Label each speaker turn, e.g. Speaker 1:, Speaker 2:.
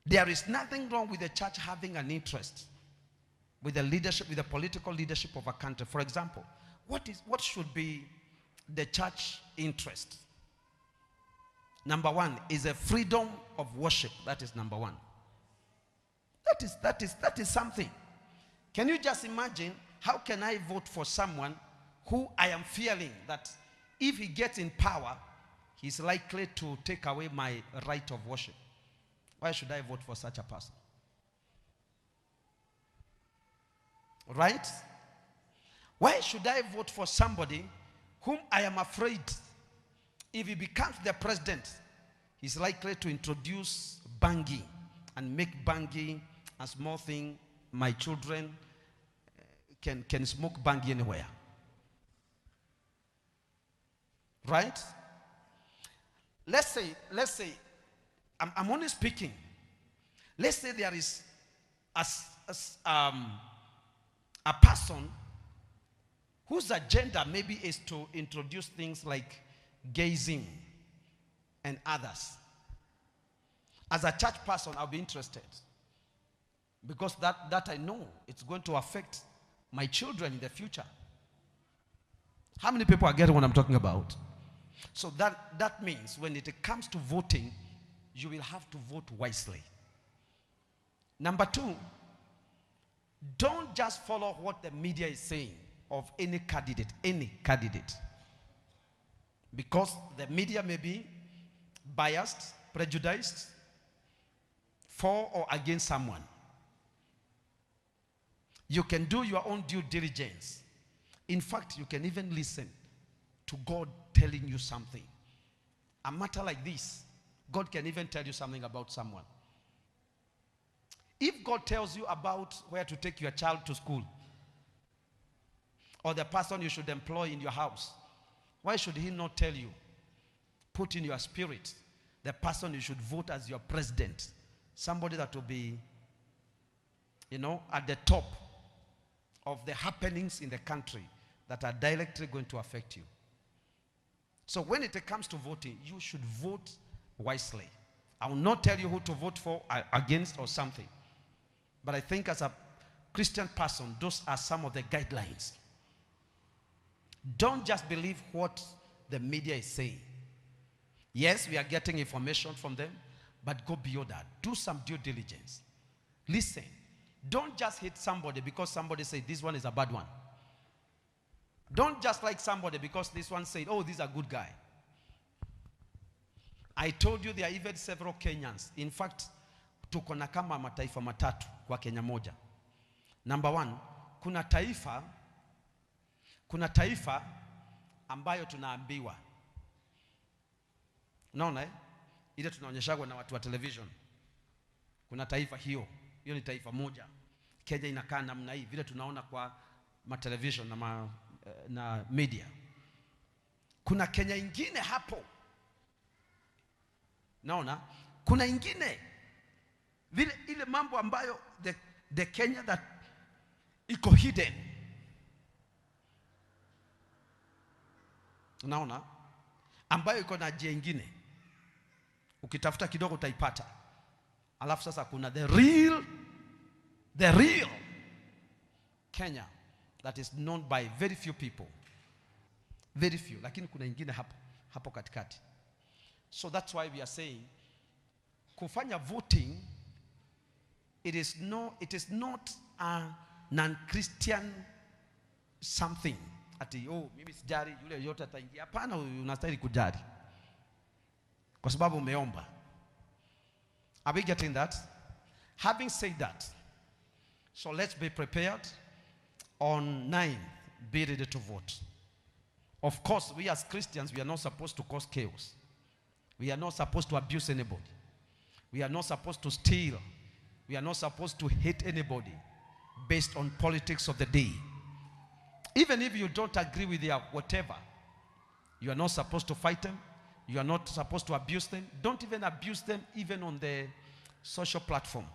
Speaker 1: There is nothing wrong with the church having an interest with the leadership, with the political leadership of a country. For example, what should be the church interest? Number one is a freedom of worship. That is number one. That is something. Can you just imagine, how can I vote for someone who I am feeling that if he gets in power, he's likely to take away my right of worship? Why should I vote for such a person? Right? Why should I vote for somebody whom I am afraid if he becomes the president, he's likely to introduce banging and make banging a small thing? My children can smoke banging anywhere. Right? Let's say, I'm only speaking. Let's say there is a person whose agenda maybe is to introduce things like gazing and others. As a church person, I'll be interested, because that I know it's going to affect my children in the future. How many people are getting what I'm talking about? So that means when it comes to voting, you will have to vote wisely. Number two, don't just follow what the media is saying of any candidate. Because the media may be biased, prejudiced, for or against someone. You can do your own due diligence. In fact, you can even listen to God telling you something. A matter like this, God can even tell you something about someone. If God tells you about where to take your child to school, or the person you should employ in your house, why should he not tell you, put in your spirit, the person you should vote as your president? Somebody that will be, at the top of the happenings in the country that are directly going to affect you. So when it comes to voting, you should vote wisely. I will not tell you who to vote for, against, or something. But I think as a Christian person, those are some of the guidelines. Don't just believe what the media is saying. Yes, we are getting information from them, but go beyond that. Do some due diligence. Listen. Don't just hate somebody because somebody said this one is a bad one. Don't just like somebody because this one said, oh, this is a good guy. I told you there are even several Kenyans. In fact, tuko na kama mataifa matatu kwa Kenya moja. Number one, kuna taifa ambayo tunaambiwa. Unaona ile tunaonyeshagwa na watu wa television. Kuna taifa hiyo ni taifa moja. Kenya inakaa namna hii vile tunaona kwa television na media. Kuna Kenya ingine hapo. Naona kuna ingine vile ile mambo ambayo the Kenya that iko hidden. Unaona ambayo iko na njia nyingine. Ukitafuta kidogo utaipata. Alafu sasa kuna the real Kenya that is known by very few people. Very few. Lakini kuna ingine hapo katikati. So that's why we are saying kufanya voting, it is not a non-Christian something. Ati mimi sijari yule yote ataingia. Hapana, unastahili kujari. Kwa sababu umeomba. Are we getting that? Having said that, so let's be prepared. On 9, be ready to vote. Of course, we as Christians, we are not supposed to cause chaos. We are not supposed to abuse anybody. We are not supposed to steal. We are not supposed to hate anybody based on politics of the day. Even if you don't agree with their whatever, you are not supposed to fight them. You are not supposed to abuse them. Don't even abuse them even on the social platform.